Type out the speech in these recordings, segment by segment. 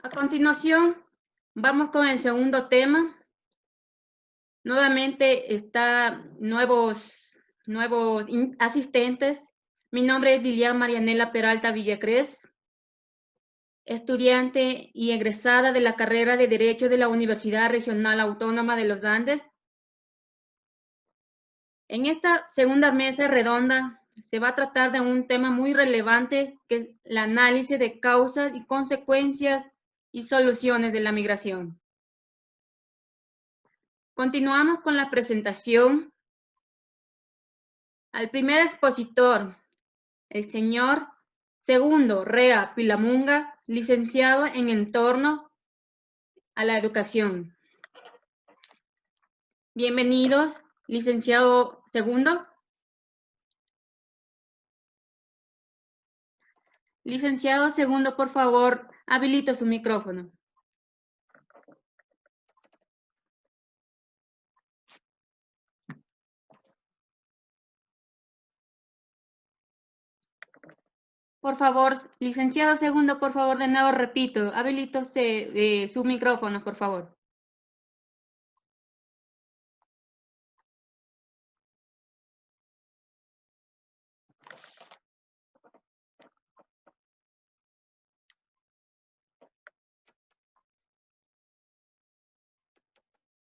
A continuación, vamos con el segundo tema. Nuevamente está nuevos asistentes. Mi nombre es Lilian Marianela Peralta Villacrés, estudiante y egresada de la carrera de Derecho de la Universidad Regional Autónoma de los Andes. En esta segunda mesa redonda se va a tratar de un tema muy relevante, que es el análisis de causas y consecuencias y soluciones de la migración. Continuamos con la presentación. Al primer expositor, el señor Segundo Rea Pilamunga, licenciado en Entorno a la Educación. Bienvenidos, licenciado Segundo. Licenciado Segundo, por favor, habilita su micrófono. Por favor, licenciado Segundo, por favor, de nuevo repito, habilítese su micrófono, por favor.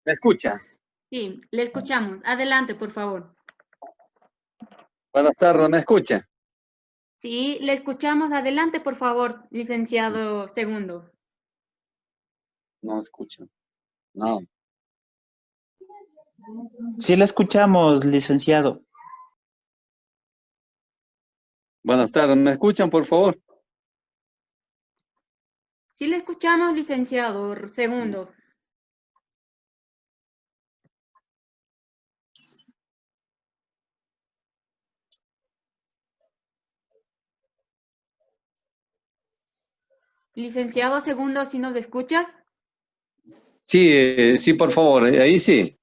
¿Me escucha? Sí, le escuchamos. Adelante, por favor. Buenas tardes, ¿me escucha? Sí, le escuchamos. Adelante, por favor, licenciado Segundo. No escucho. No. Sí, le escuchamos, licenciado. Buenas tardes, ¿me escuchan, por favor? Sí, le escuchamos, licenciado Segundo. Licenciado Segundo, ¿sí nos escucha? Sí, sí, por favor, ahí sí.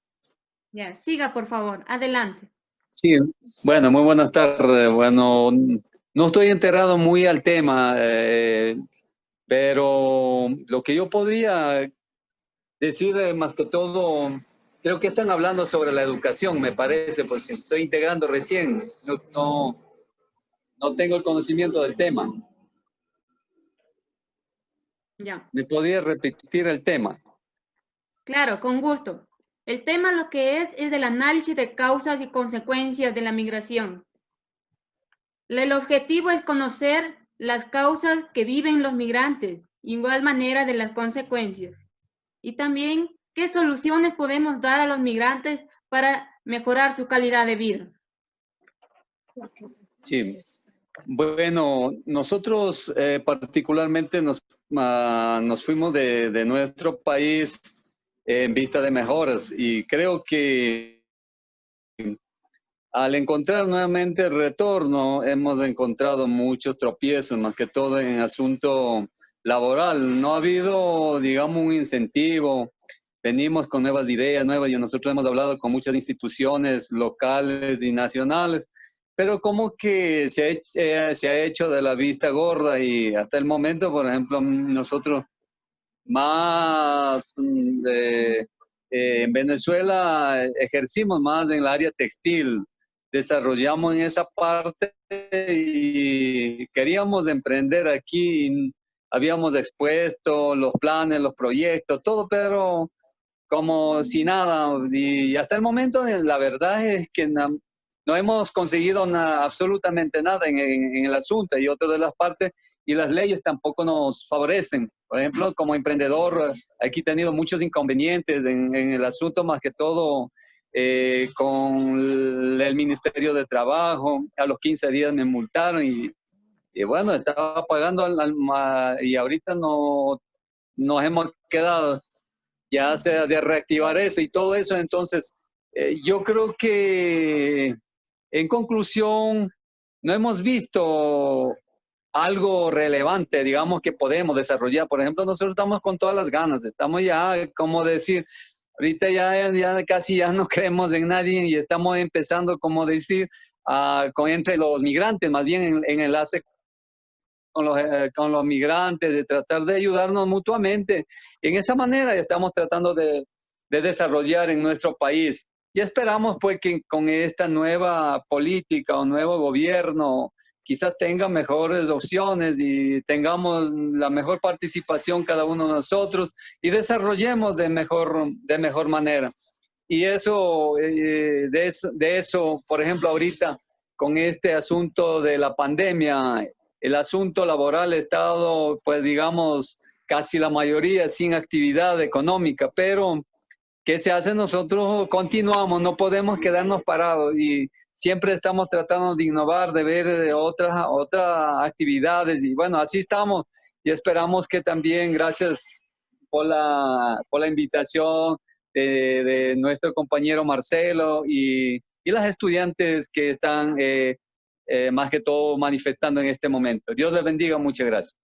Ya, siga, por favor. Adelante. Sí, bueno, muy buenas tardes. Bueno, no estoy enterado muy al tema, pero lo que yo podría decir más que todo, creo que están hablando sobre la educación, me parece, porque estoy integrando recién, no tengo el conocimiento del tema. Ya. ¿Me podría repetir el tema? Claro, con gusto. El tema lo que es el análisis de causas y consecuencias de la migración. El objetivo es conocer las causas que viven los migrantes, igual manera de las consecuencias. Y también qué soluciones podemos dar a los migrantes para mejorar su calidad de vida. Sí. Bueno, nosotros particularmente nos fuimos de nuestro país en vista de mejoras y creo que al encontrar nuevamente el retorno hemos encontrado muchos tropiezos, más que todo en asunto laboral. No ha habido, digamos, un incentivo. Venimos con nuevas ideas, y nosotros hemos hablado con muchas instituciones locales y nacionales, pero como que se ha hecho de la vista gorda y hasta el momento, por ejemplo, nosotros más en Venezuela ejercimos más en el área textil, desarrollamos en esa parte y queríamos emprender aquí, habíamos expuesto los planes, los proyectos, todo, pero como si nada. Y hasta el momento la verdad es que no hemos conseguido absolutamente nada en el asunto y otra de las partes y las leyes tampoco nos favorecen. Por ejemplo, como emprendedor, aquí he tenido muchos inconvenientes en el asunto, más que todo con el Ministerio de Trabajo. A los 15 días me multaron y bueno, estaba pagando y ahorita no nos hemos quedado ya sea de reactivar eso y todo eso. Entonces, yo creo que en conclusión no hemos visto algo relevante, digamos, que podemos desarrollar. Por ejemplo, nosotros estamos con todas las ganas, estamos ya, como decir, ahorita ya casi ya no creemos en nadie y estamos empezando, como decir, entre los migrantes, más bien en enlace con los migrantes, de tratar de ayudarnos mutuamente. En esa manera estamos tratando de desarrollar en nuestro país. Y esperamos pues que con esta nueva política o nuevo gobierno quizás tenga mejores opciones y tengamos la mejor participación cada uno de nosotros y desarrollemos de mejor manera. Y de eso, por ejemplo, ahorita con este asunto de la pandemia, el asunto laboral ha estado, pues digamos, casi la mayoría sin actividad económica, pero ¿qué se hace? Nosotros continuamos, no podemos quedarnos parados y siempre estamos tratando de innovar, de ver otras actividades y bueno, así estamos y esperamos que también, gracias por la invitación de nuestro compañero Marcelo y las estudiantes que están más que todo manifestando en este momento. Dios les bendiga, muchas gracias.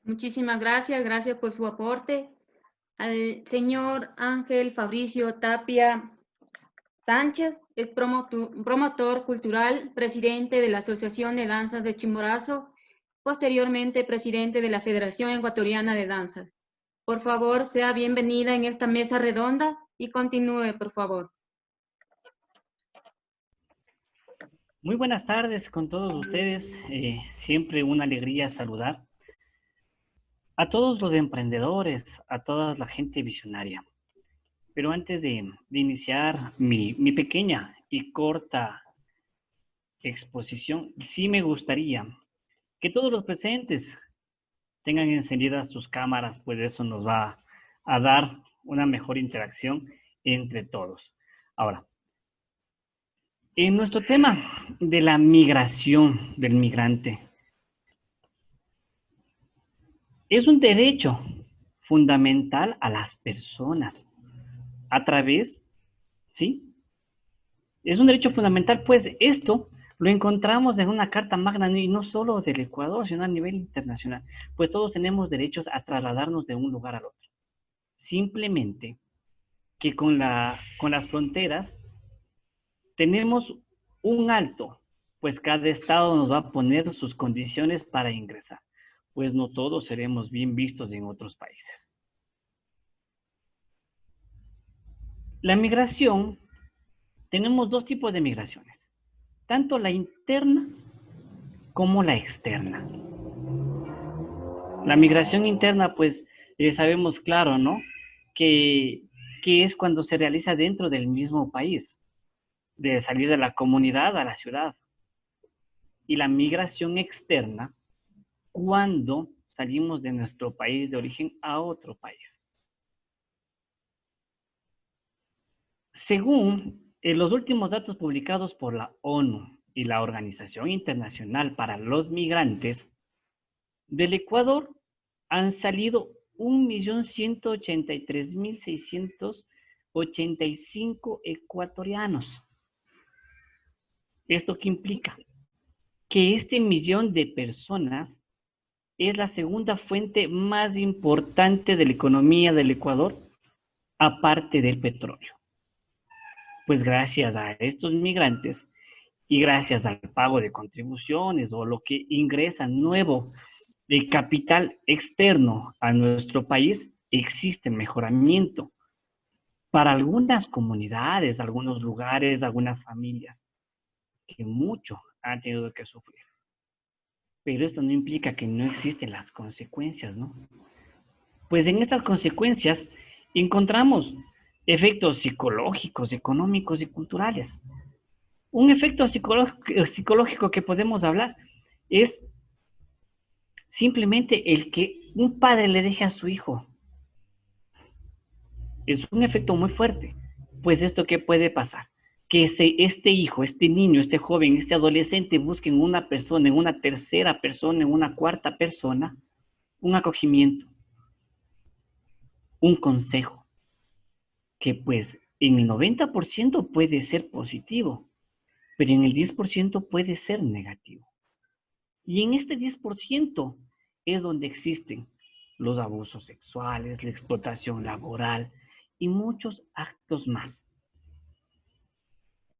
Muchísimas gracias, gracias por su aporte. Al señor Ángel Fabricio Tapia Sánchez, es promotor cultural, presidente de la Asociación de Danzas de Chimborazo, posteriormente presidente de la Federación Ecuatoriana de Danzas. Por favor, sea bienvenida en esta mesa redonda y continúe, por favor. Muy buenas tardes con todos ustedes. Siempre una alegría saludar a todos los emprendedores, a toda la gente visionaria. Pero antes de iniciar mi pequeña y corta exposición, sí me gustaría que todos los presentes tengan encendidas sus cámaras, pues eso nos va a dar una mejor interacción entre todos. Ahora, en nuestro tema de la migración del migrante, es un derecho fundamental a las personas a través, ¿sí? Es un derecho fundamental, pues esto lo encontramos en una Carta Magna y no solo del Ecuador, sino a nivel internacional, pues todos tenemos derechos a trasladarnos de un lugar al otro. Simplemente que con las fronteras tenemos un alto, pues cada estado nos va a poner sus condiciones para ingresar, pues no todos seremos bien vistos en otros países. La migración, tenemos dos tipos de migraciones, tanto la interna como la externa. La migración interna, pues sabemos claro, ¿no? Que es cuando se realiza dentro del mismo país, de salir de la comunidad a la ciudad. Y la migración externa, cuando salimos de nuestro país de origen a otro país. Según los últimos datos publicados por la ONU y la Organización Internacional para los Migrantes, del Ecuador han salido 1.183.685 ecuatorianos. ¿Esto qué implica? Que este millón de personas es la segunda fuente más importante de la economía del Ecuador, aparte del petróleo. Pues gracias a estos migrantes y gracias al pago de contribuciones o lo que ingresa nuevo de capital externo a nuestro país, existe mejoramiento para algunas comunidades, algunos lugares, algunas familias que mucho han tenido que sufrir. Pero esto no implica que no existen las consecuencias, ¿no? Pues en estas consecuencias encontramos efectos psicológicos, económicos y culturales. Un efecto psicológico que podemos hablar es simplemente el que un padre le deje a su hijo. Es un efecto muy fuerte. Pues esto, ¿qué puede pasar? Que este hijo, este niño, este joven, este adolescente busque en una persona, en una tercera persona, en una cuarta persona, un acogimiento, un consejo, que pues en el 90% puede ser positivo, pero en el 10% puede ser negativo. Y en este 10% es donde existen los abusos sexuales, la explotación laboral y muchos actos más.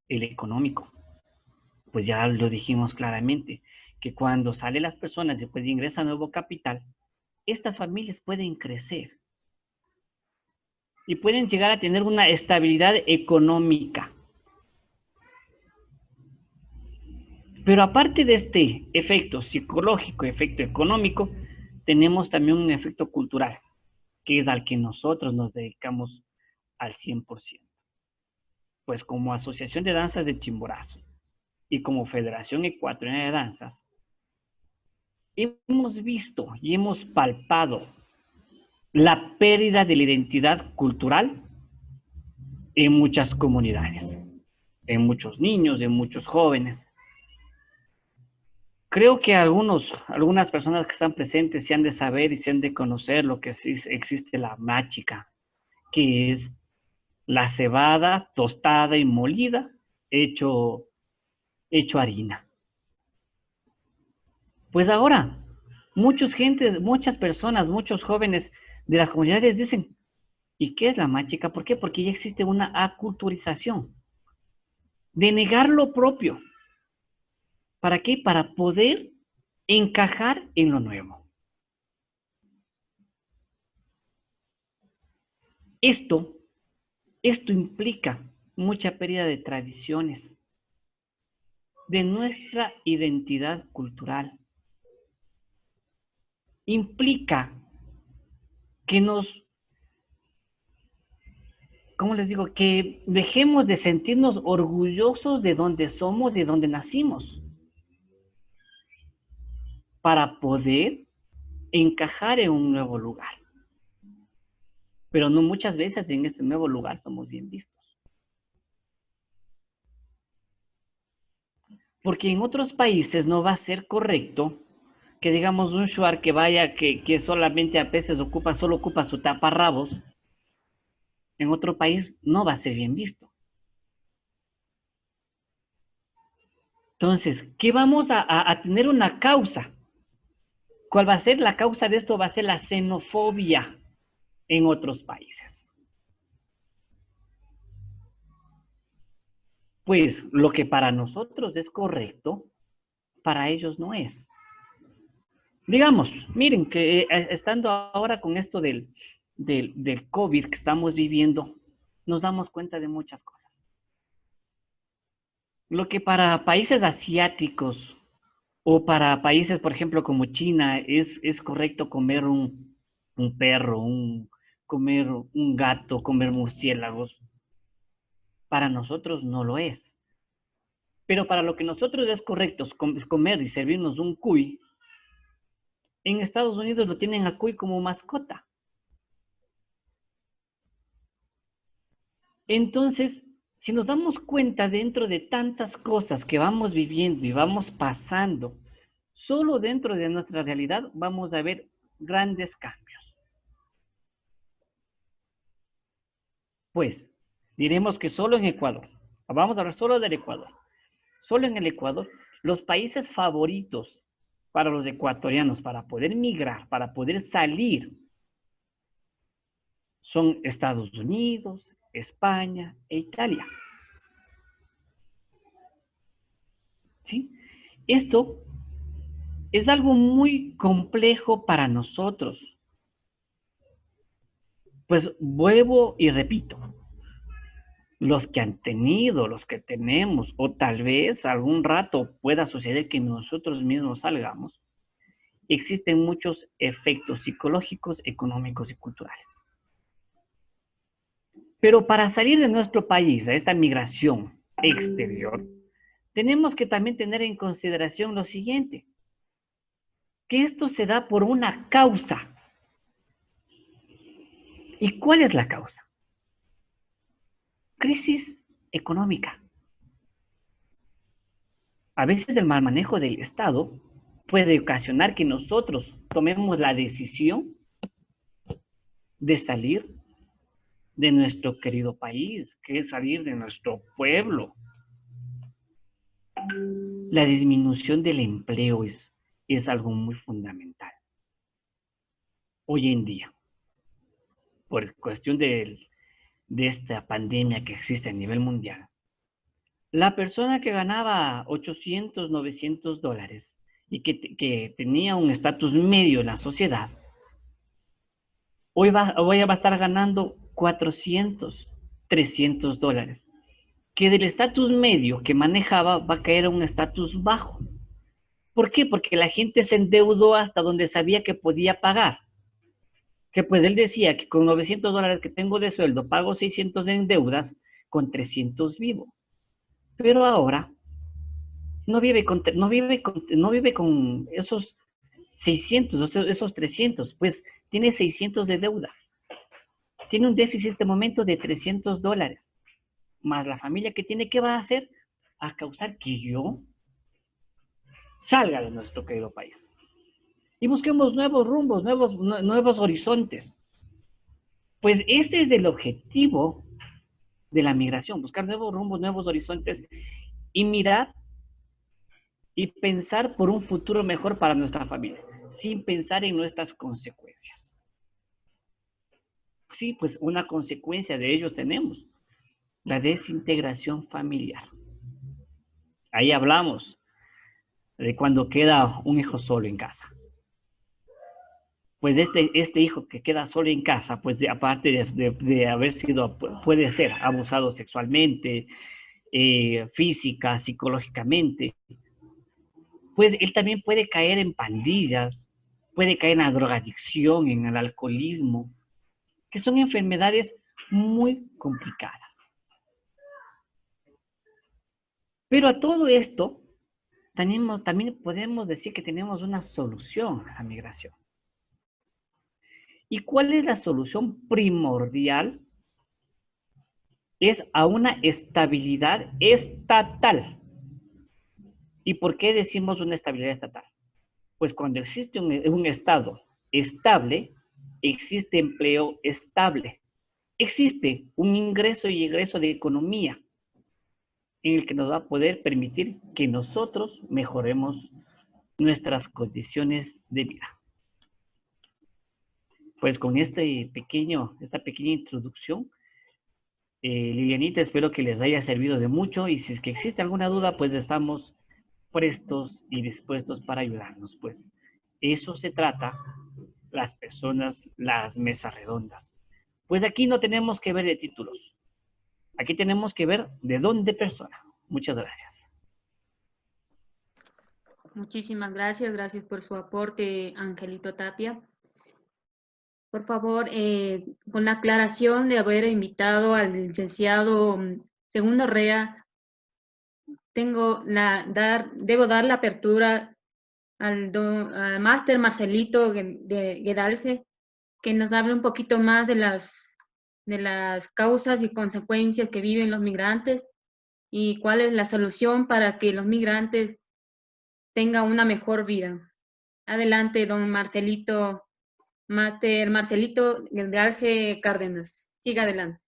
El económico. pues ya lo dijimos claramente, que cuando salen las personas y después ingresa nuevo capital, estas familias pueden crecer y pueden llegar a tener una estabilidad económica. Pero aparte de este efecto psicológico, efecto económico, tenemos también un efecto cultural, que es al que nosotros nos dedicamos al 100%. Pues como Asociación de Danzas de Chimborazo y como Federación Ecuatoriana de Danzas, hemos visto y hemos palpado la pérdida de la identidad cultural en muchas comunidades, en muchos niños, en muchos jóvenes. Creo que algunas personas que están presentes se han de saber y se han de conocer lo que existe la máchica, que es la cebada tostada y molida, hecho harina. Pues ahora, muchas personas, muchos jóvenes de las comunidades dicen, ¿y qué es la máchica? ¿Por qué? Porque ya existe una aculturización de negar lo propio. ¿Para qué? Para poder encajar en lo nuevo. Esto implica mucha pérdida de tradiciones, de nuestra identidad cultural. Implica que ¿cómo les digo? Que dejemos de sentirnos orgullosos de donde somos, de donde nacimos, para poder encajar en un nuevo lugar. Pero no muchas veces en este nuevo lugar somos bien vistos. Porque en otros países no va a ser correcto que digamos un shuar que vaya, que solamente a veces solo ocupa su taparrabos, en otro país no va a ser bien visto. Entonces, ¿qué vamos a tener una causa? ¿Cuál va a ser la causa de esto? Va a ser la xenofobia en otros países. Pues lo que para nosotros es correcto, para ellos no es. Digamos, miren que estando ahora con esto del COVID que estamos viviendo, nos damos cuenta de muchas cosas. Lo que para países asiáticos o para países, por ejemplo, como China, es correcto comer un perro, comer un gato, comer murciélagos, para nosotros no lo es. Pero para lo que nosotros es correcto comer y servirnos un cuy, en Estados Unidos lo tienen a cuy como mascota. Entonces, si nos damos cuenta dentro de tantas cosas que vamos viviendo y vamos pasando, solo dentro de nuestra realidad vamos a ver grandes cambios. Pues, diremos que solo en Ecuador, vamos a hablar solo del Ecuador, solo en el Ecuador, los países favoritos para los ecuatorianos para poder migrar, para poder salir, son Estados Unidos, España e Italia. ¿Sí? Esto es algo muy complejo para nosotros. Pues vuelvo y repito, los que han tenido, los que tenemos, o tal vez algún rato pueda suceder que nosotros mismos salgamos, existen muchos efectos psicológicos, económicos y culturales. Pero para salir de nuestro país a esta migración exterior, tenemos que también tener en consideración lo siguiente, que esto se da por una causa. ¿Y cuál es la causa? Crisis económica. A veces el mal manejo del Estado puede ocasionar que nosotros tomemos la decisión de salir de nuestro querido país, que es salir de nuestro pueblo. La disminución del empleo es algo muy fundamental. Hoy en día, por cuestión de esta pandemia que existe a nivel mundial, La persona que ganaba 800, 900 dólares y que tenía un estatus medio en la sociedad, hoy va a estar ganando 400, 300 dólares, que del estatus medio que manejaba va a caer a un estatus bajo. ¿Por qué? Porque la gente se endeudó hasta donde sabía que podía pagar. Que pues él decía que con 900 dólares que tengo de sueldo pago 600 en deudas, con 300 vivo. Pero ahora no vive con esos 600, esos 300, pues tiene 600 de deuda. Tiene un déficit en este momento de 300 dólares. Más la familia que tiene, ¿qué va a hacer? A causar que yo salga de nuestro querido país. Y busquemos nuevos rumbos, nuevos horizontes. Pues ese es el objetivo de la migración, buscar nuevos rumbos, nuevos horizontes y mirar y pensar por un futuro mejor para nuestra familia, sin pensar en nuestras consecuencias. Sí, pues una consecuencia de ellos tenemos, la desintegración familiar. Ahí hablamos de cuando queda un hijo solo en casa. Pues este hijo que queda solo en casa, pues aparte de haber sido, puede ser abusado sexualmente, física, psicológicamente, pues él también puede caer en pandillas, puede caer en la drogadicción, en el alcoholismo, que son enfermedades muy complicadas. Pero a todo esto, también podemos decir que tenemos una solución a la migración. ¿Y cuál es la solución primordial? Es a una estabilidad estatal. ¿Y por qué decimos una estabilidad estatal? Pues cuando existe un estado estable, existe empleo estable. Existe un ingreso y egreso de economía en el que nos va a poder permitir que nosotros mejoremos nuestras condiciones de vida. Pues con esta pequeña introducción, Lilianita, espero que les haya servido de mucho y si es que existe alguna duda, pues estamos prestos y dispuestos para ayudarnos. Pues eso se trata las personas, las mesas redondas. Pues aquí no tenemos que ver de títulos. Aquí tenemos que ver de dónde persona. Muchas gracias. Muchísimas gracias. Gracias por su aporte, Angelito Tapia. Por favor, con la aclaración de haber invitado al licenciado Segundo Rea, debo dar la apertura al máster Marcelito de Guedalje, que nos hable un poquito más de las causas y consecuencias que viven los migrantes y cuál es la solución para que los migrantes tengan una mejor vida. Adelante, don Marcelito. Máster Marcelito Guedalje Cárdenas. Siga adelante.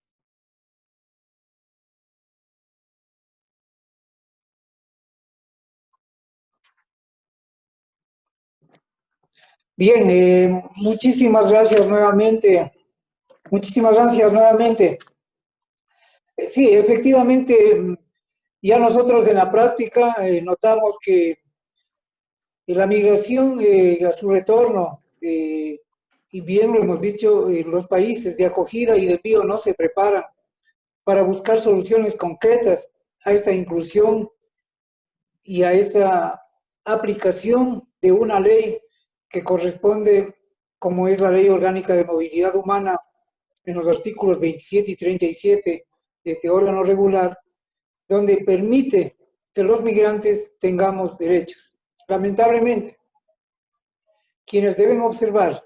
Bien, muchísimas gracias nuevamente. Muchísimas gracias nuevamente. Sí, efectivamente, ya nosotros en la práctica notamos que la migración a su retorno, y bien lo hemos dicho, los países de acogida y de envío no se preparan para buscar soluciones concretas a esta inclusión y a esta aplicación de una ley que corresponde, como es la Ley Orgánica de Movilidad Humana, en los artículos 27 y 37 de este órgano regular, donde permite que los migrantes tengamos derechos. Lamentablemente, quienes deben observar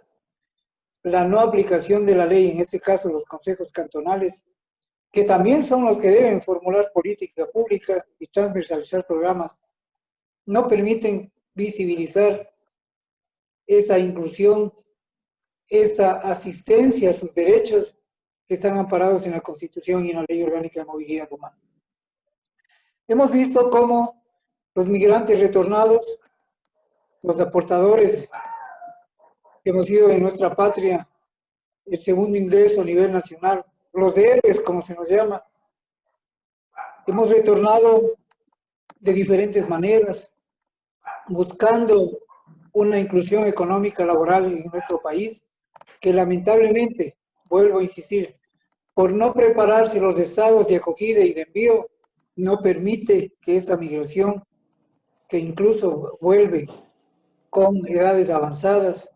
la no aplicación de la ley, en este caso los consejos cantonales, que también son los que deben formular política pública y transversalizar programas, no permiten visibilizar esa inclusión, esta asistencia a sus derechos que están amparados en la Constitución y en la Ley Orgánica de Movilidad Humana. Hemos visto cómo los migrantes retornados, los aportadores que hemos sido en nuestra patria, el segundo ingreso a nivel nacional, los héroes, como se nos llama, Hemos retornado de diferentes maneras, buscando una inclusión económica laboral en nuestro país, que lamentablemente, vuelvo a insistir, por no prepararse los estados de acogida y de envío, no permite que esta migración, que incluso vuelve con edades avanzadas,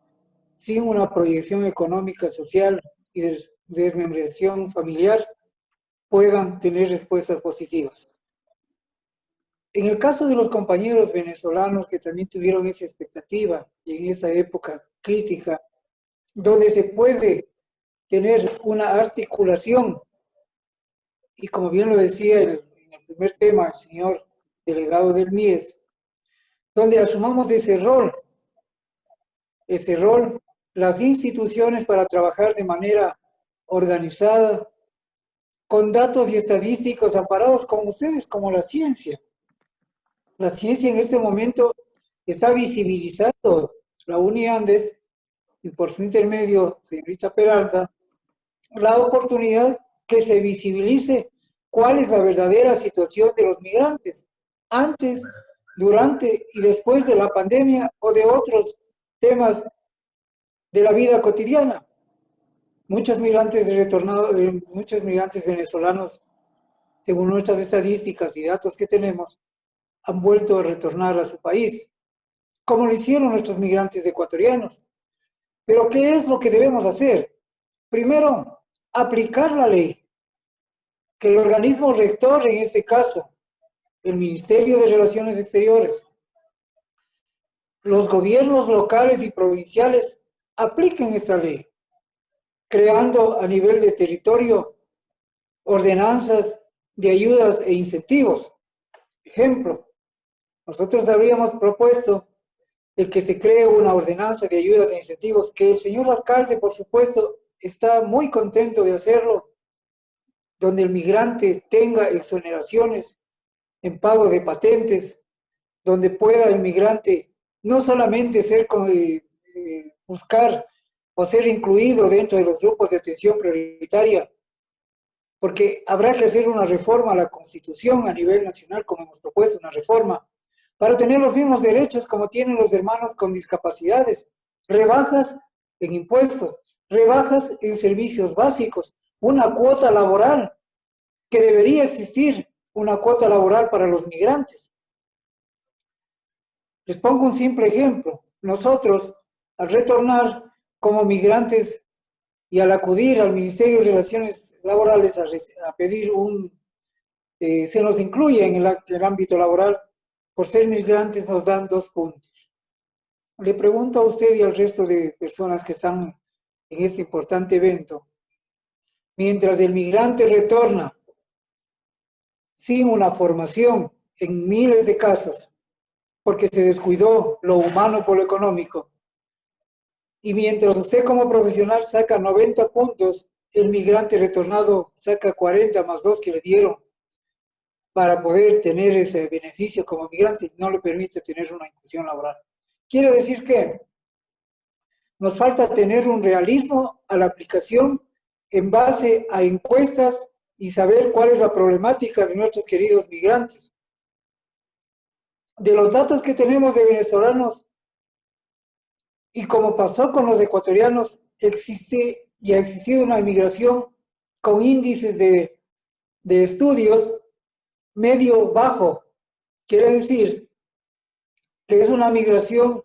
sin una proyección económica, social y de desmembración familiar, puedan tener respuestas positivas. En el caso de los compañeros venezolanos que también tuvieron esa expectativa y en esa época crítica, donde se puede tener una articulación, y como bien lo decía en el primer tema el señor delegado del MIES, donde asumamos ese rol, las instituciones para trabajar de manera organizada, con datos y estadísticos amparados como ustedes, como la ciencia. La ciencia en este momento está visibilizando la UNIANDES y por su intermedio, señorita Peralta, la oportunidad que se visibilice cuál es la verdadera situación de los migrantes antes, durante y después de la pandemia o de otros temas de la vida cotidiana. Muchos migrantes retornados, muchos migrantes venezolanos, según nuestras estadísticas y datos que tenemos, han vuelto a retornar a su país, como lo hicieron nuestros migrantes ecuatorianos. Pero ¿qué es lo que debemos hacer? Primero, aplicar la ley, que el organismo rector, en este caso, el Ministerio de Relaciones Exteriores, los gobiernos locales y provinciales apliquen esta ley, creando a nivel de territorio ordenanzas de ayudas e incentivos. Ejemplo, nosotros habríamos propuesto el que se cree una ordenanza de ayudas e incentivos, que el señor alcalde, por supuesto, está muy contento de hacerlo, donde el migrante tenga exoneraciones en pago de patentes, donde pueda el migrante no solamente buscar o ser incluido dentro de los grupos de atención prioritaria, porque habrá que hacer una reforma a la Constitución a nivel nacional, como hemos propuesto una reforma, para tener los mismos derechos como tienen los hermanos con discapacidades, rebajas en impuestos, rebajas en servicios básicos, una cuota laboral, que debería existir una cuota laboral para los migrantes. Les pongo un simple ejemplo. Nosotros, al retornar como migrantes y al acudir al Ministerio de Relaciones Laborales a pedir se nos incluye en el ámbito laboral, por ser migrantes nos dan 2 puntos. Le pregunto a usted y al resto de personas que están en este importante evento, mientras el migrante retorna sin una formación en miles de casos, porque se descuidó lo humano por lo económico, y mientras usted como profesional saca 90 puntos, el migrante retornado saca 40 más 2 que le dieron para poder tener ese beneficio como migrante, no le permite tener una inclusión laboral. Quiere decir que nos falta tener un realismo a la aplicación en base a encuestas y saber cuál es la problemática de nuestros queridos migrantes. De los datos que tenemos de venezolanos, y como pasó con los ecuatorianos, existe y ha existido una migración con índices de estudios medio bajo. Quiere decir que es una migración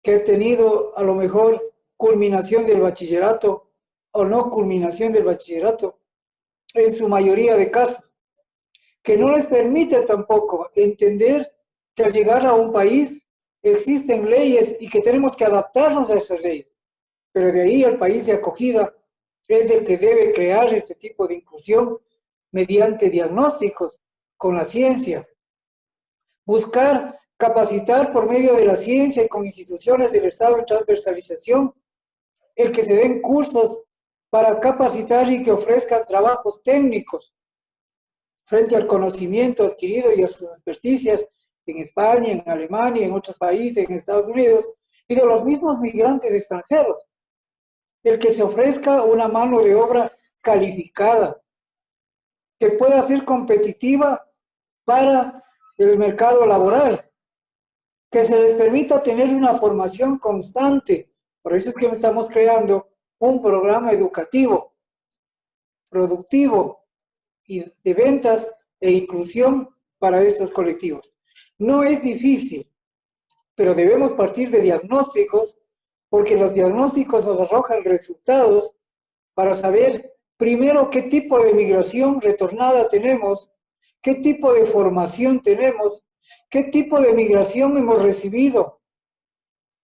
que ha tenido a lo mejor culminación del bachillerato o no culminación del bachillerato, en su mayoría de casos, que no les permite tampoco entender que al llegar a un país existen leyes y que tenemos que adaptarnos a esas leyes. Pero de ahí el país de acogida es el que debe crear este tipo de inclusión mediante diagnósticos con la ciencia. Buscar capacitar por medio de la ciencia y con instituciones del Estado en transversalización, el que se den cursos para capacitar y que ofrezcan trabajos técnicos frente al conocimiento adquirido y a sus experticias en España, en Alemania, en otros países, en Estados Unidos, y de los mismos migrantes extranjeros. El que se ofrezca una mano de obra calificada, que pueda ser competitiva para el mercado laboral, que se les permita tener una formación constante. Por eso es que estamos creando un programa educativo, productivo y de ventas e inclusión para estos colectivos. No es difícil, pero debemos partir de diagnósticos, porque los diagnósticos nos arrojan resultados para saber primero qué tipo de migración retornada tenemos, qué tipo de formación tenemos, qué tipo de migración hemos recibido,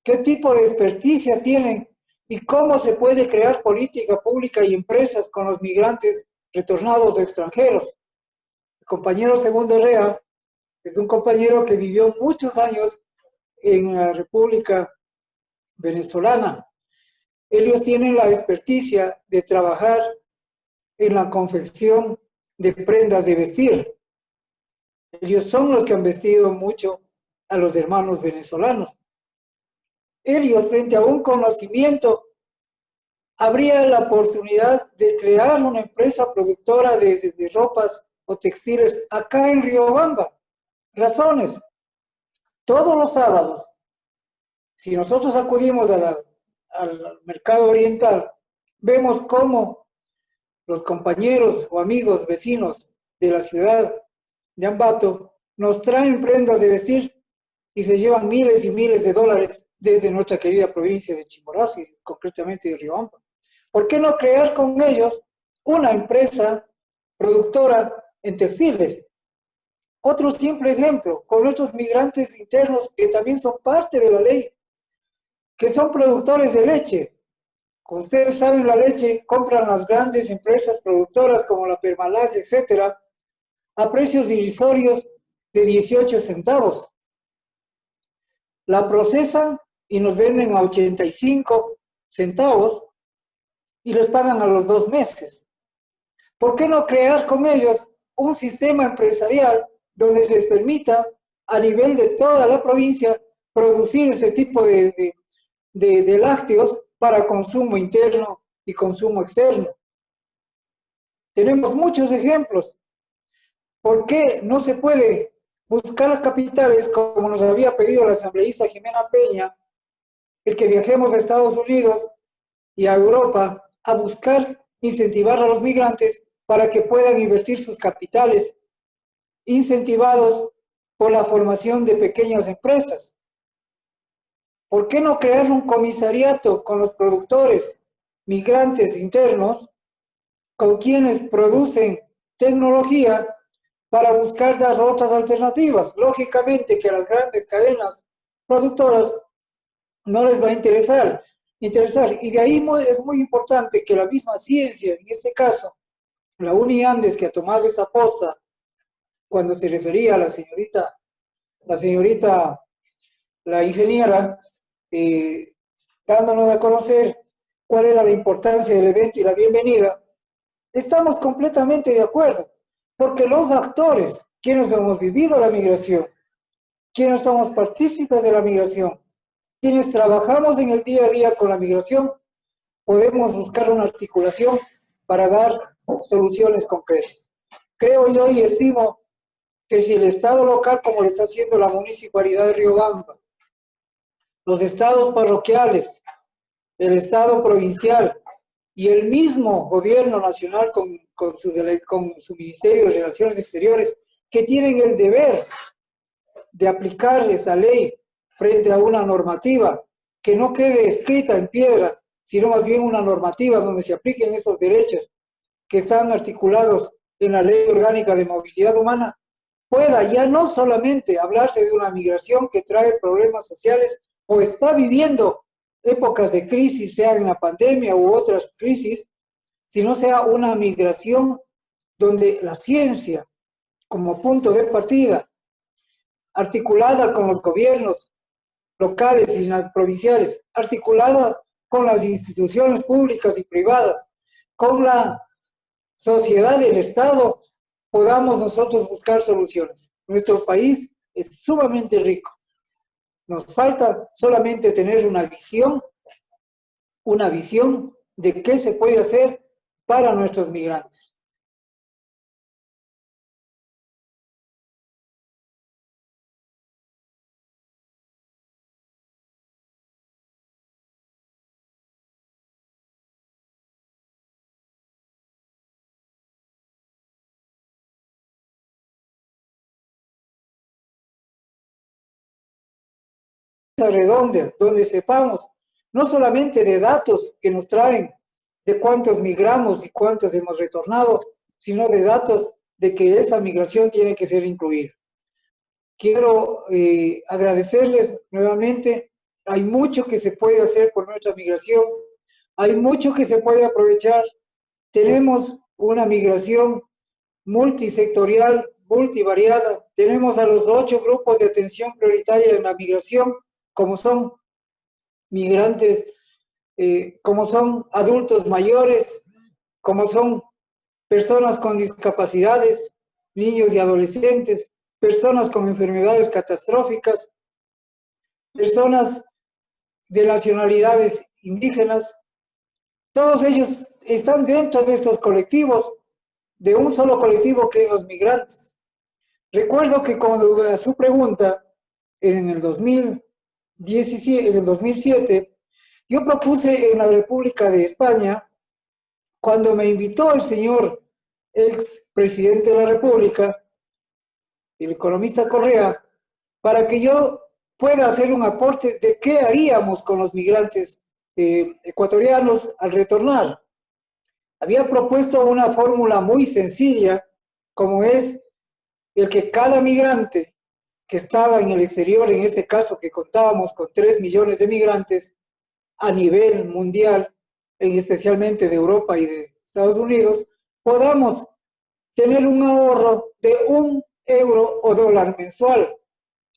qué tipo de experticias tienen y cómo se puede crear política pública y empresas con los migrantes retornados de extranjeros. El compañero Segundo Rea es un compañero que vivió muchos años en la República Venezolana. Ellos tienen la experticia de trabajar en la confección de prendas de vestir. Ellos son los que han vestido mucho a los hermanos venezolanos. Ellos, frente a un conocimiento, habría la oportunidad de crear una empresa productora de ropas o textiles acá en Riobamba. Razones. Todos los sábados, si nosotros acudimos al mercado oriental, vemos cómo los compañeros o amigos vecinos de la ciudad de Ambato nos traen prendas de vestir y se llevan miles y miles de dólares desde nuestra querida provincia de Chimborazo y concretamente de Riobamba. ¿Por qué no crear con ellos una empresa productora en textiles? Otro simple ejemplo, con nuestros migrantes internos que también son parte de la ley, que son productores de leche. Como ustedes saben, la leche compran las grandes empresas productoras como la Permalac, etcétera, a precios irrisorios de 18 centavos. La procesan y nos venden a 85 centavos y les pagan a los 2 meses. ¿Por qué no crear con ellos un sistema empresarial donde les permita a nivel de toda la provincia producir ese tipo de lácteos para consumo interno y consumo externo? Tenemos muchos ejemplos. ¿Por qué no se puede buscar capitales como nos había pedido la asambleísta Jimena Peña, el que viajemos a Estados Unidos y a Europa a buscar incentivar a los migrantes para que puedan invertir sus capitales, incentivados por la formación de pequeñas empresas? ¿Por qué no crear un comisariato con los productores migrantes internos, con quienes producen tecnología para buscar las otras alternativas? Lógicamente que a las grandes cadenas productoras no les va a interesar. Y de ahí es muy importante que la misma ciencia, en este caso, la UNIANDES, que ha tomado esta posta cuando se refería a la ingeniera, dándonos a conocer cuál era la importancia del evento y la bienvenida, estamos completamente de acuerdo, porque los actores, quienes hemos vivido la migración, quienes somos partícipes de la migración, quienes trabajamos en el día a día con la migración, podemos buscar una articulación para dar soluciones concretas. Creo yo y estimo que si el Estado local, como lo está haciendo la Municipalidad de Riobamba, los estados parroquiales, el Estado provincial y el mismo gobierno nacional con su Ministerio de Relaciones Exteriores, que tienen el deber de aplicar esa ley frente a una normativa que no quede escrita en piedra, sino más bien una normativa donde se apliquen esos derechos que están articulados en la Ley Orgánica de Movilidad Humana, pueda ya no solamente hablarse de una migración que trae problemas sociales o está viviendo épocas de crisis, sea en la pandemia u otras crisis, sino sea una migración donde la ciencia, como punto de partida, articulada con los gobiernos locales y provinciales, articulada con las instituciones públicas y privadas, con la sociedad y el Estado, podamos nosotros buscar soluciones. Nuestro país es sumamente rico. Nos falta solamente tener una visión de qué se puede hacer para nuestros migrantes. mesa redonda donde sepamos no solamente de datos que nos traen de cuántos migramos y cuántos hemos retornado, sino de datos de que esa migración tiene que ser incluida. Quiero agradecerles nuevamente. Hay mucho que se puede hacer por nuestra migración, hay mucho que se puede aprovechar. Tenemos una migración multisectorial, multivariada. Tenemos a los 8 grupos de atención prioritaria en la migración, como son migrantes, como son adultos mayores, como son personas con discapacidades, niños y adolescentes, personas con enfermedades catastróficas, personas de nacionalidades indígenas. Todos ellos están dentro de estos colectivos, de un solo colectivo que es los migrantes. Recuerdo que cuando a su pregunta, en el 2017, en el 2007, yo propuse en la República de España, cuando me invitó el señor ex presidente de la República, el economista Correa, para que yo pueda hacer un aporte de qué haríamos con los migrantes ecuatorianos al retornar. Había propuesto una fórmula muy sencilla, como es el que cada migrante que estaba en el exterior, en este caso que contábamos con 3 millones de migrantes a nivel mundial, especialmente de Europa y de Estados Unidos, podamos tener un ahorro de €1 o dólar mensual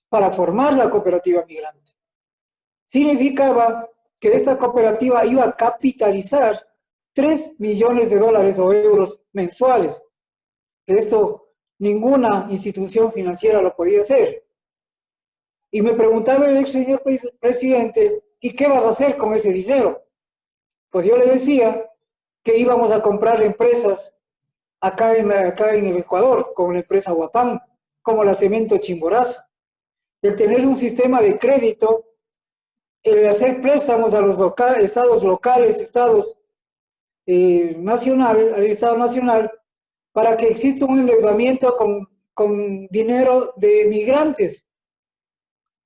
para formar la cooperativa migrante. Significaba que esta cooperativa iba a capitalizar 3 millones de dólares o euros mensuales. Esto ninguna institución financiera lo podía hacer. Y me preguntaba el ex señor presidente, ¿y qué vas a hacer con ese dinero? Pues yo le decía que íbamos a comprar empresas acá en el Ecuador, como la empresa Huapán, como la Cemento Chimborazo. El tener un sistema de crédito, el hacer préstamos a los estados locales, estados nacional, al Estado Nacional, para que exista un endeudamiento con dinero de migrantes.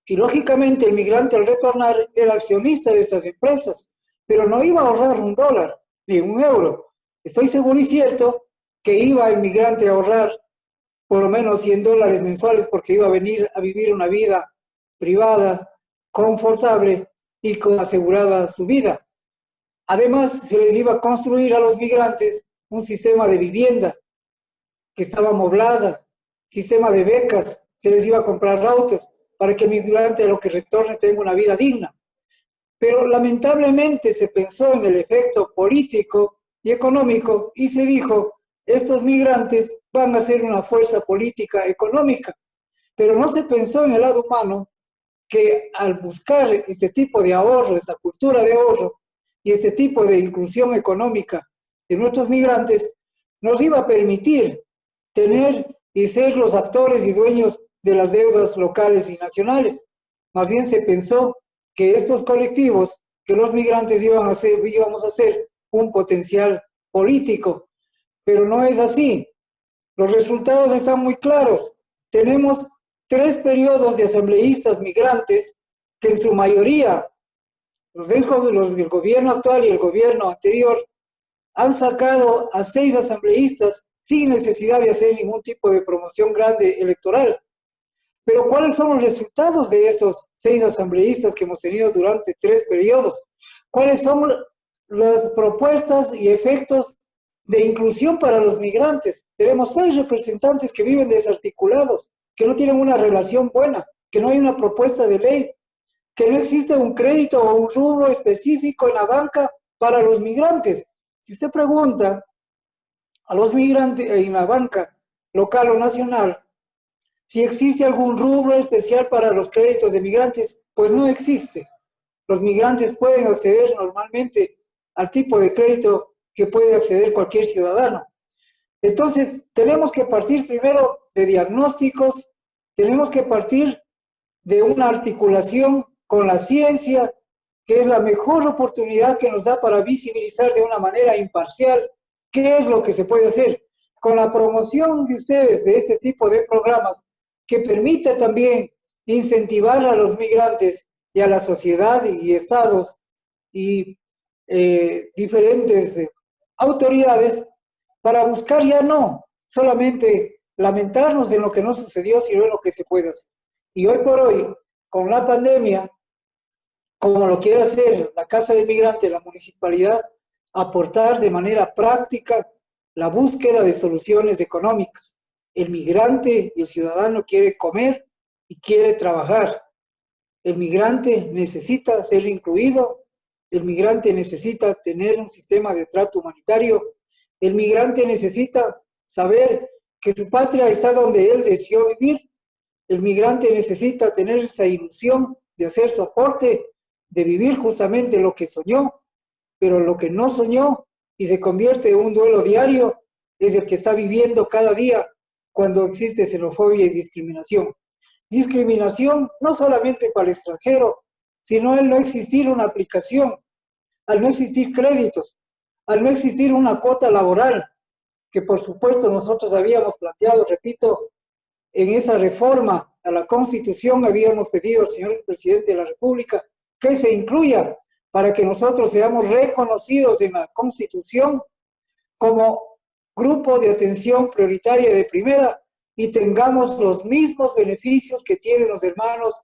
Y lógicamente el migrante al retornar era accionista de estas empresas, pero no iba a ahorrar $1 ni €1. Estoy seguro y cierto que iba el migrante a ahorrar por lo menos $100 mensuales, porque iba a venir a vivir una vida privada, confortable y con asegurada su vida. Además, se les iba a construir a los migrantes un sistema de vivienda que estaba amoblada, sistema de becas, se les iba a comprar autos para que el migrante a lo que retorne tenga una vida digna. Pero lamentablemente se pensó en el efecto político y económico y se dijo, estos migrantes van a ser una fuerza política económica. Pero no se pensó en el lado humano, que al buscar este tipo de ahorro, esta cultura de ahorro y este tipo de inclusión económica de nuestros migrantes, nos iba a permitir tener y ser los actores y dueños de las deudas locales y nacionales. Más bien se pensó que estos colectivos, que los migrantes íbamos a ser un potencial político, pero no es así. Los resultados están muy claros. Tenemos 3 periodos de asambleístas migrantes que en su mayoría, los del gobierno actual y el gobierno anterior, han sacado a 6 asambleístas sin necesidad de hacer ningún tipo de promoción grande electoral. Pero ¿cuáles son los resultados de estos 6 asambleístas que hemos tenido durante 3 periodos? ¿Cuáles son las propuestas y efectos de inclusión para los migrantes? Tenemos 6 representantes que viven desarticulados, que no tienen una relación buena, que no hay una propuesta de ley, que no existe un crédito o un rubro específico en la banca para los migrantes. Si usted pregunta a los migrantes en la banca local o nacional si existe algún rubro especial para los créditos de migrantes, pues no existe. Los migrantes pueden acceder normalmente al tipo de crédito que puede acceder cualquier ciudadano. Entonces, tenemos que partir primero de diagnósticos, tenemos que partir de una articulación con la ciencia, que es la mejor oportunidad que nos da para visibilizar de una manera imparcial qué es lo que se puede hacer. Con la promoción de ustedes de este tipo de programas, que permite también incentivar a los migrantes y a la sociedad y estados y diferentes autoridades para buscar ya no solamente lamentarnos en lo que no sucedió, sino en lo que se puede hacer. Y hoy por hoy, con la pandemia, como lo quiere hacer la Casa de Migrante, la municipalidad, aportar de manera práctica la búsqueda de soluciones económicas. El migrante y el ciudadano quiere comer y quiere trabajar. El migrante necesita ser incluido, el migrante necesita tener un sistema de trato humanitario, el migrante necesita saber que su patria está donde él deseó vivir, el migrante necesita tener esa ilusión de hacer su aporte, de vivir justamente lo que soñó, pero lo que no soñó y se convierte en un duelo diario es el que está viviendo cada día cuando existe xenofobia y discriminación. Discriminación no solamente para el extranjero, sino al no existir una aplicación, al no existir créditos, al no existir una cuota laboral, que por supuesto nosotros habíamos planteado, repito, en esa reforma a la Constitución habíamos pedido al señor presidente de la República que se incluya para que nosotros seamos reconocidos en la Constitución como grupo de atención prioritaria de primera y tengamos los mismos beneficios que tienen los hermanos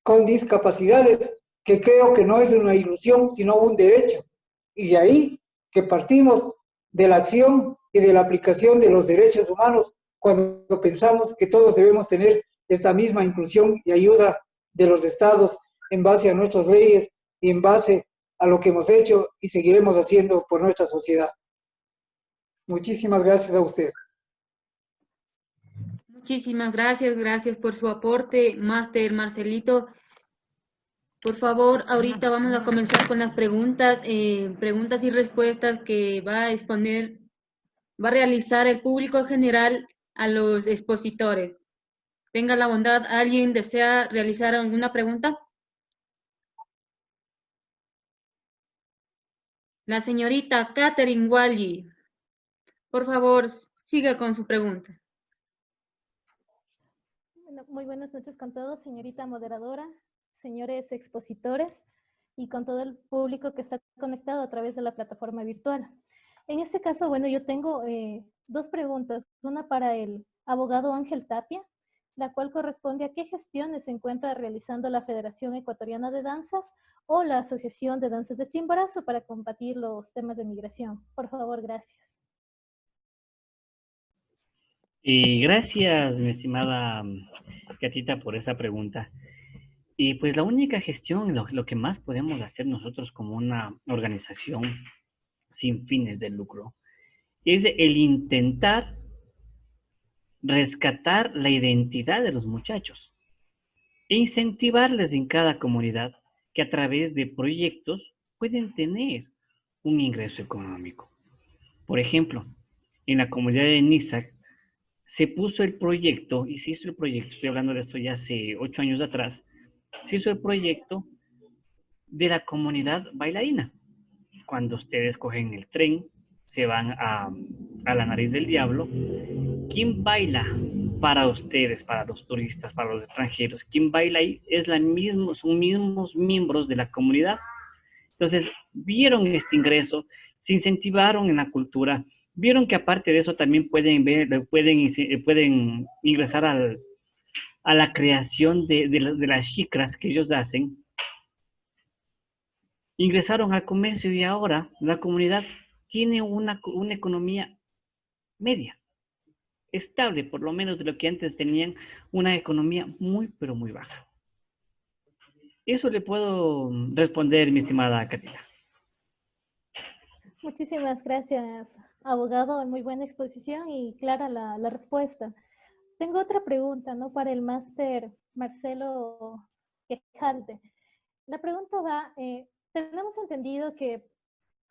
con discapacidades, que creo que no es una ilusión, sino un derecho. Y de ahí que partimos de la acción y de la aplicación de los derechos humanos cuando pensamos que todos debemos tener esta misma inclusión y ayuda de los estados en base a nuestras leyes y en base a lo que hemos hecho y seguiremos haciendo por nuestra sociedad. Muchísimas gracias a usted. Muchísimas gracias, gracias por su aporte, Máster Marcelito. Por favor, ahorita vamos a comenzar con las preguntas y respuestas que va a exponer, va a realizar el público general a los expositores. Tenga la bondad, ¿alguien desea realizar alguna pregunta? La señorita Catherine Wally. Por favor, siga con su pregunta. Bueno, muy buenas noches con todos, señorita moderadora, señores expositores y con todo el público que está conectado a través de la plataforma virtual. En este caso, bueno, yo tengo dos preguntas. Una para el abogado Ángel Tapia, la cual corresponde a qué gestiones se encuentra realizando la Federación Ecuatoriana de Danzas o la Asociación de Danzas de Chimborazo para combatir los temas de migración. Por favor, gracias. Y gracias, mi estimada Catita, por esa pregunta. Y pues la única gestión, lo que más podemos hacer nosotros como una organización sin fines de lucro, es el intentar rescatar la identidad de los muchachos e incentivarles en cada comunidad que a través de proyectos pueden tener un ingreso económico. Por ejemplo, en la comunidad de Nizac se puso el proyecto, y se hizo el proyecto, estoy hablando de esto ya hace 8 años atrás, se hizo el proyecto de la comunidad bailarina. Cuando ustedes cogen el tren, se van a la Nariz del Diablo, ¿quién baila para ustedes, para los turistas, para los extranjeros? ¿Quién baila ahí? Son mismos miembros de la comunidad. Entonces, vieron este ingreso, se incentivaron en la cultura, vieron que aparte de eso también pueden ingresar a la creación de las chicras que ellos hacen. Ingresaron al comercio y ahora la comunidad tiene una economía media, estable, por lo menos de lo que antes tenían una economía muy, pero muy baja. Eso le puedo responder, mi estimada Katina. Muchísimas gracias, abogado. Muy buena exposición y clara la respuesta. Tengo otra pregunta, ¿no? Para el máster Marcelo Quejalde. La pregunta va, tenemos entendido que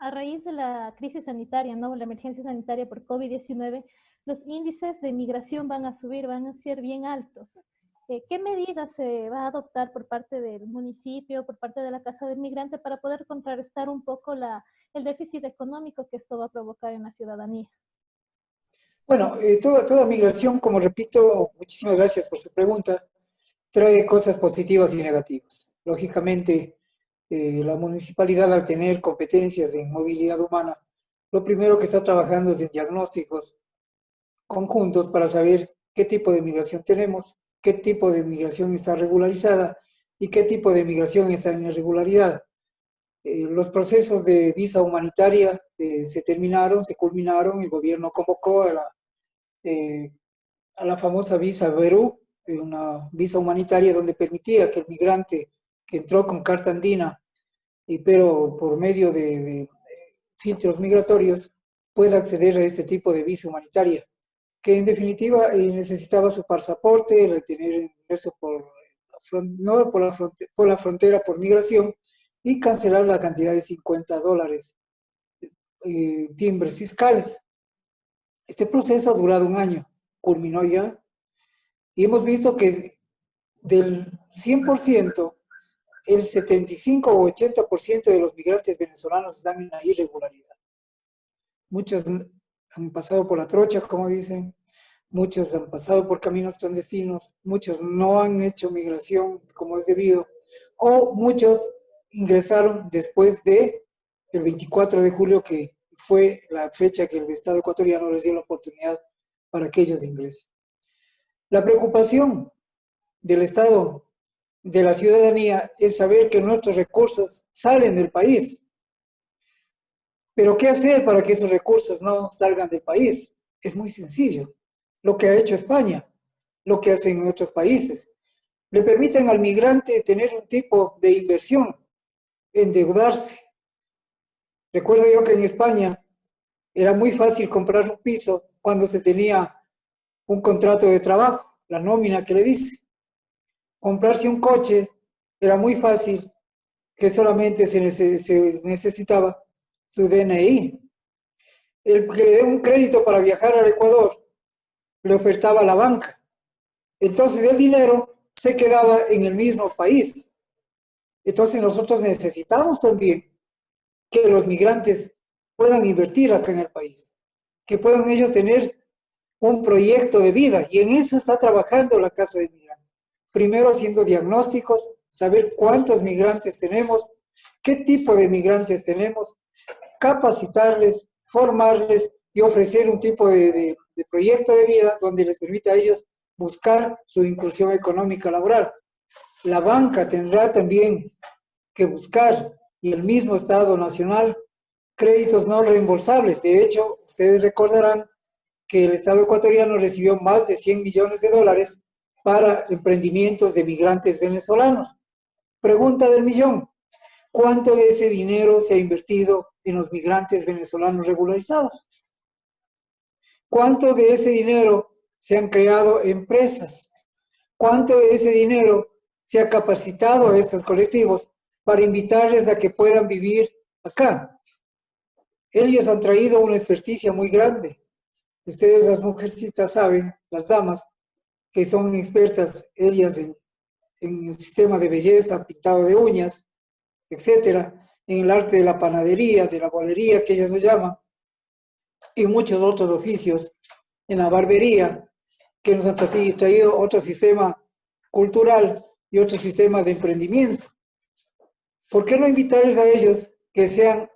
a raíz de la crisis sanitaria, ¿no? La emergencia sanitaria por COVID-19, los índices de migración van a subir, van a ser bien altos. ¿Qué medidas se va a adoptar por parte del municipio, por parte de la Casa del Migrante para poder contrarrestar un poco el déficit económico que esto va a provocar en la ciudadanía? Bueno, toda migración, como repito, muchísimas gracias por su pregunta, trae cosas positivas y negativas. Lógicamente, la municipalidad, al tener competencias en movilidad humana, lo primero que está trabajando es en diagnósticos conjuntos para saber qué tipo de migración tenemos, qué tipo de migración está regularizada y qué tipo de migración está en irregularidad. Los procesos de visa humanitaria se terminaron, se culminaron, el gobierno convocó a la famosa visa Perú, una visa humanitaria donde permitía que el migrante que entró con carta andina, pero por medio de filtros migratorios, pueda acceder a este tipo de visa humanitaria, que en definitiva necesitaba su pasaporte, retener ingreso no por la frontera por migración, y cancelar la cantidad de $50 timbres fiscales. Este proceso ha durado un año, culminó ya, y hemos visto que del 100%, el 75 o 80% de los migrantes venezolanos están en la irregularidad. Muchos han pasado por la trocha, como dicen, muchos han pasado por caminos clandestinos, muchos no han hecho migración como es debido, o muchos ingresaron después de el 24 de julio, que fue la fecha que el Estado ecuatoriano les dio la oportunidad para que ellos ingresen. La preocupación del Estado, de la ciudadanía, es saber que nuestros recursos salen del país. Pero ¿qué hacer para que esos recursos no salgan del país? Es muy sencillo. Lo que ha hecho España, lo que hacen otros países. Le permiten al migrante tener un tipo de inversión, endeudarse. Recuerdo yo que en España era muy fácil comprar un piso cuando se tenía un contrato de trabajo, la nómina que le dice. Comprarse un coche era muy fácil, que solamente se necesitaba su DNI. El que le dé un crédito para viajar al Ecuador le ofertaba a la banca. Entonces el dinero se quedaba en el mismo país. Entonces nosotros necesitamos también que los migrantes puedan invertir acá en el país, que puedan ellos tener un proyecto de vida, y en eso está trabajando la Casa de Migrantes. Primero haciendo diagnósticos, saber cuántos migrantes tenemos, qué tipo de migrantes tenemos, capacitarles, formarles y ofrecer un tipo de proyecto de vida donde les permita a ellos buscar su inclusión económica laboral. La banca tendrá también que buscar, y el mismo Estado Nacional, créditos no reembolsables. De hecho, ustedes recordarán que el Estado ecuatoriano recibió más de $100 millones para emprendimientos de migrantes venezolanos. Pregunta del millón: ¿cuánto de ese dinero se ha invertido en los migrantes venezolanos regularizados? ¿Cuánto de ese dinero se han creado empresas? ¿Cuánto de ese dinero se ha capacitado a estos colectivos para invitarles a que puedan vivir acá? Ellos han traído una experticia muy grande. Ustedes, las mujercitas, saben, las damas, que son expertas, ellas en el sistema de belleza, pintado de uñas, etcétera, en el arte de la panadería, de la bolería, que ellas le llaman, y muchos otros oficios, en la barbería, que nos han traído otro sistema cultural y otro sistema de emprendimiento. ¿Por qué no invitarles a ellos que sean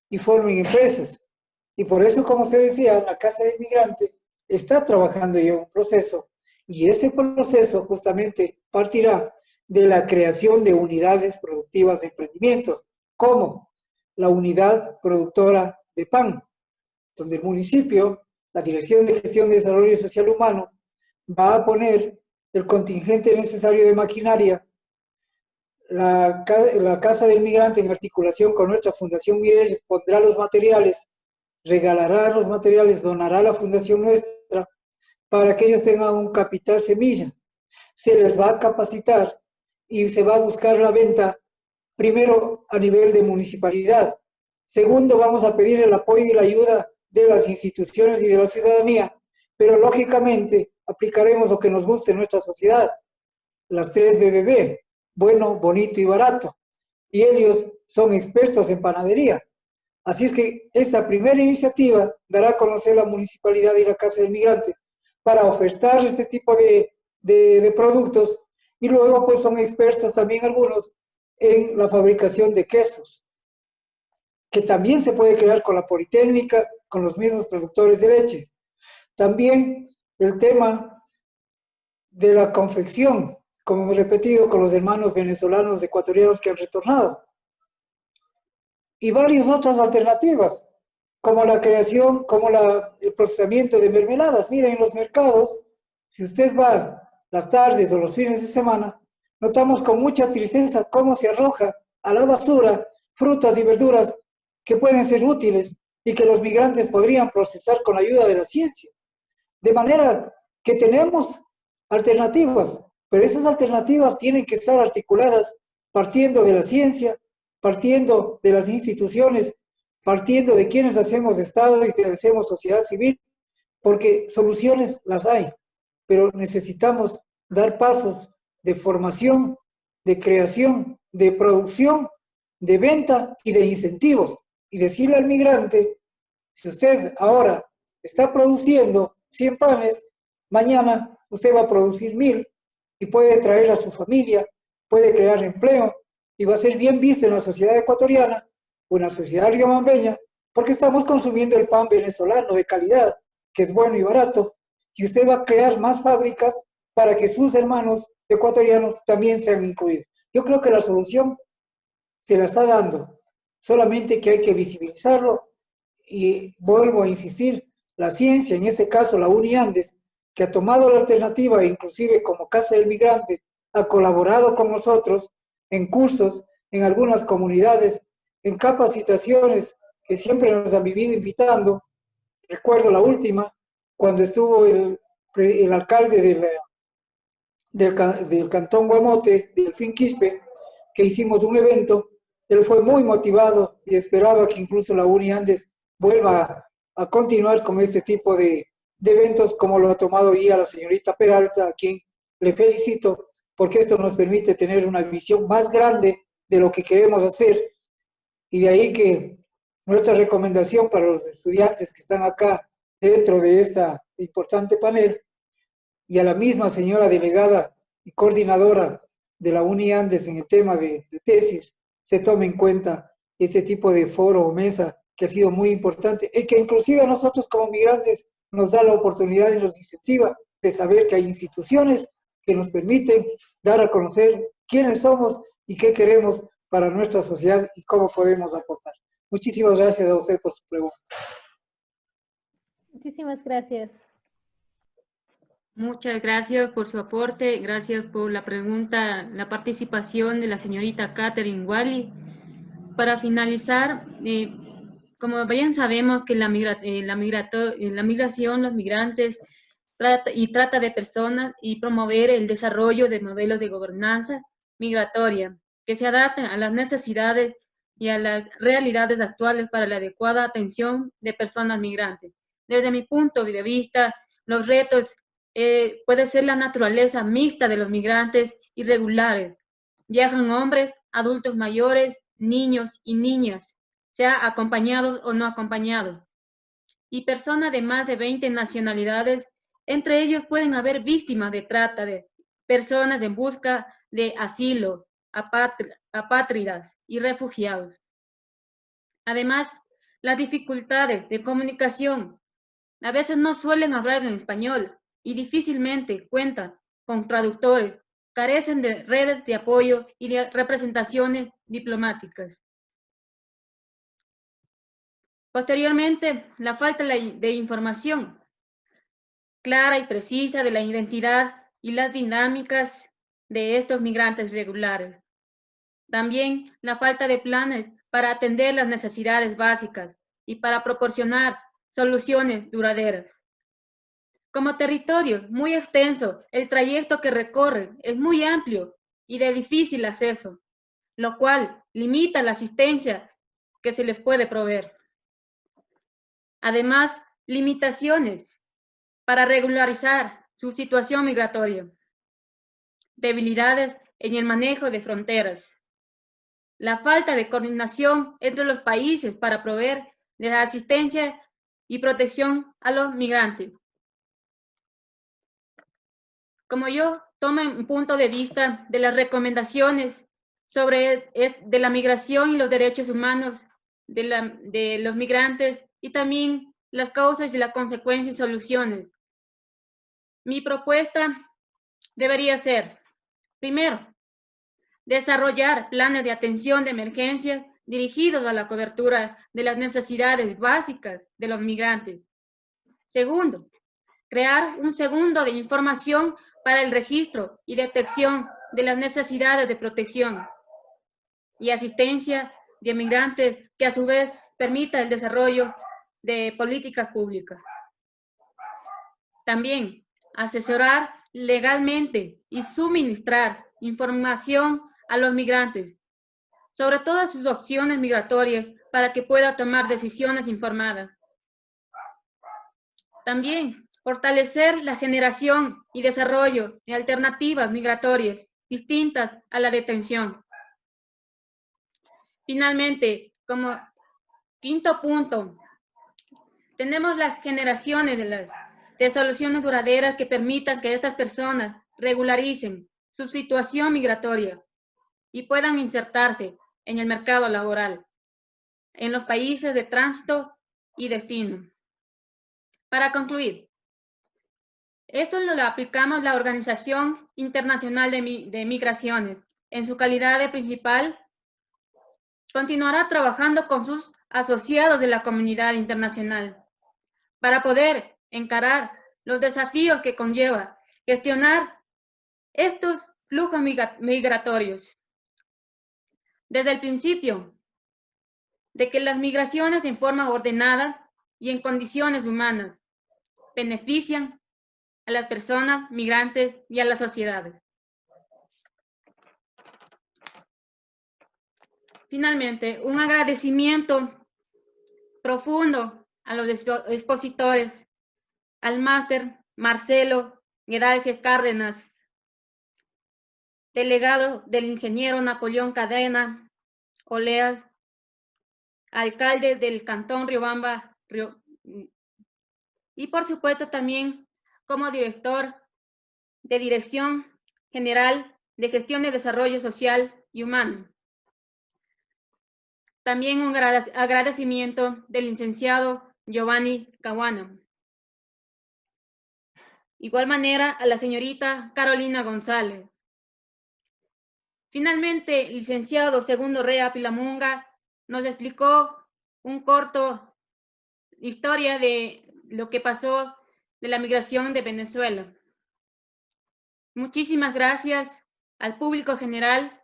y formen empresas? Y por eso, como usted decía, la Casa del Migrante está trabajando ya un proceso, y ese proceso justamente partirá de la creación de unidades productivas de emprendimiento, como la unidad productora de pan, donde el municipio, la Dirección de Gestión de Desarrollo Social Humano, va a poner el contingente necesario de maquinaria. La Casa del Migrante, en articulación con nuestra Fundación Mireille, pondrá los materiales, regalará los materiales, donará a la fundación nuestra para que ellos tengan un capital semilla. Se les va a capacitar y se va a buscar la venta, primero a nivel de municipalidad. Segundo, vamos a pedir el apoyo y la ayuda de las instituciones y de la ciudadanía, pero lógicamente aplicaremos lo que nos guste en nuestra sociedad, las 3 BBB, bueno, bonito y barato, y ellos son expertos en panadería. Así es que esta primera iniciativa dará a conocer la municipalidad y la Casa del Migrante para ofertar este tipo de productos, y luego pues son expertos también algunos en la fabricación de quesos, que también se puede crear con la Politécnica, con los mismos productores de leche. También el tema de la confección, como hemos repetido, con los hermanos venezolanos ecuatorianos que han retornado. Y varias otras alternativas, como la creación, como el procesamiento de mermeladas. Miren, en los mercados, si usted va las tardes o los fines de semana, notamos con mucha tristeza cómo se arroja a la basura frutas y verduras que pueden ser útiles y que los migrantes podrían procesar con la ayuda de la ciencia. De manera que tenemos alternativas, pero esas alternativas tienen que estar articuladas partiendo de la ciencia, partiendo de las instituciones, partiendo de quienes hacemos Estado y que hacemos sociedad civil, porque soluciones las hay, pero necesitamos dar pasos de formación, de creación, de producción, de venta y de incentivos. Y decirle al migrante, si usted ahora está produciendo 100 panes, mañana usted va a producir 1000 y puede traer a su familia, puede crear empleo y va a ser bien visto en la sociedad ecuatoriana o en la sociedad riobambeña, porque estamos consumiendo el pan venezolano de calidad, que es bueno y barato, y usted va a crear más fábricas para que sus hermanos ecuatorianos también sean incluidos. Yo creo que la solución se la está dando, solamente que hay que visibilizarlo y vuelvo a insistir, la ciencia, en este caso la UNIANDES, que ha tomado la alternativa, inclusive como Casa del Migrante, ha colaborado con nosotros en cursos, en algunas comunidades, en capacitaciones que siempre nos han vivido invitando. Recuerdo la última, cuando estuvo el alcalde del Cantón Guamote, Delfín Quispe, que hicimos un evento. Él fue muy motivado y esperaba que incluso la UNIANDES vuelva a continuar con este tipo de eventos como lo ha tomado ya la señorita Peralta, a quien le felicito, porque esto nos permite tener una visión más grande de lo que queremos hacer. Y de ahí que nuestra recomendación para los estudiantes que están acá dentro de esta importante panel, y a la misma señora delegada y coordinadora de la UNIANDES en el tema de tesis, se tome en cuenta este tipo de foro o mesa que ha sido muy importante y que inclusive a nosotros como migrantes nos da la oportunidad y nos incentiva de saber que hay instituciones que nos permiten dar a conocer quiénes somos y qué queremos para nuestra sociedad y cómo podemos aportar. Muchísimas gracias a usted por su pregunta. Muchísimas gracias. Muchas gracias por su aporte, gracias por la pregunta, la participación de la señorita Catherine Wally. Para finalizar, como bien sabemos que la migración, los migrantes, trata de personas y promover el desarrollo de modelos de gobernanza migratoria que se adapten a las necesidades y a las realidades actuales para la adecuada atención de personas migrantes. Desde mi punto de vista, los retos puede ser la naturaleza mixta de los migrantes irregulares. Viajan hombres, adultos mayores, niños y niñas, sea acompañados o no acompañados, y personas de más de 20 nacionalidades. Entre ellos pueden haber víctimas de trata de personas en busca de asilo, apátridas y refugiados. Además, las dificultades de comunicación. A veces no suelen hablar en español y difícilmente cuentan con traductores, carecen de redes de apoyo y de representaciones diplomáticas. Posteriormente, la falta de información clara y precisa de la identidad y las dinámicas de estos migrantes regulares. También la falta de planes para atender las necesidades básicas y para proporcionar soluciones duraderas. Como territorio muy extenso, el trayecto que recorren es muy amplio y de difícil acceso, lo cual limita la asistencia que se les puede proveer. Además, limitaciones para regularizar su situación migratoria, debilidades en el manejo de fronteras, la falta de coordinación entre los países para proveer de la asistencia y protección a los migrantes. Como yo tomo en punto de vista de las recomendaciones de la migración y los derechos humanos de los migrantes y también las causas y las consecuencias y soluciones. Mi propuesta debería ser, primero, desarrollar planes de atención de emergencias dirigidos a la cobertura de las necesidades básicas de los migrantes. Segundo, crear un segundo de información para el registro y detección de las necesidades de protección y asistencia de migrantes que a su vez permita el desarrollo de políticas públicas. También asesorar legalmente y suministrar información a los migrantes sobre todas sus opciones migratorias para que pueda tomar decisiones informadas. También fortalecer la generación y desarrollo de alternativas migratorias distintas a la detención. Finalmente, como quinto punto, tenemos las generaciones de soluciones duraderas que permitan que estas personas regularicen su situación migratoria y puedan insertarse en el mercado laboral, en los países de tránsito y destino. Para concluir, esto lo aplicamos la Organización Internacional de Migraciones. En su calidad de principal, continuará trabajando con sus asociados de la comunidad internacional para poder encarar los desafíos que conlleva gestionar estos flujos migratorios. Desde el principio, de que las migraciones en forma ordenada y en condiciones humanas benefician a las personas migrantes y a la sociedad. Finalmente, un agradecimiento profundo a los expositores, al máster Marcelo Guedalje Cárdenas, delegado del ingeniero Napoleón Cadena Oleas, alcalde del Cantón Riobamba, y por supuesto también como director de Dirección General de Gestión de Desarrollo Social y Humano. También un agradecimiento del licenciado Giovanni Caguano. Igual manera a la señorita Carolina González. Finalmente, el licenciado Segundo Rea Pilamunga nos explicó un corto historia de lo que pasó de la migración de Venezuela. Muchísimas gracias al público general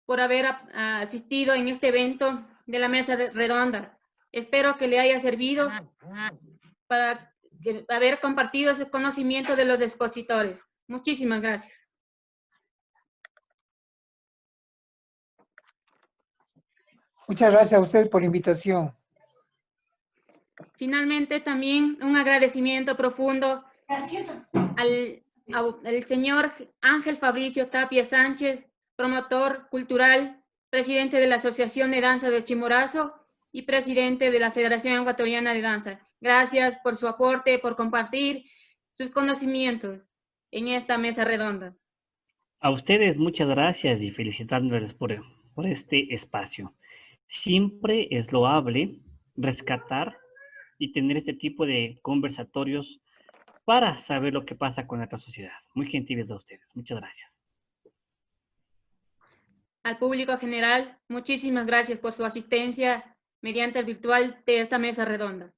por haber asistido en este evento de la mesa redonda. Espero que le haya servido para haber compartido ese conocimiento de los expositores. Muchísimas gracias. Muchas gracias a usted por la invitación. Finalmente, también un agradecimiento profundo al señor Ángel Fabricio Tapia Sánchez, promotor cultural, presidente de la Asociación de Danza de Chimborazo y presidente de la Federación Ecuatoriana de Danza. Gracias por su aporte, por compartir sus conocimientos en esta mesa redonda. A ustedes muchas gracias y felicitándoles por este espacio. Siempre es loable rescatar y tener este tipo de conversatorios para saber lo que pasa con nuestra sociedad. Muy gentiles a ustedes. Muchas gracias. Al público general, muchísimas gracias por su asistencia mediante el virtual de esta mesa redonda.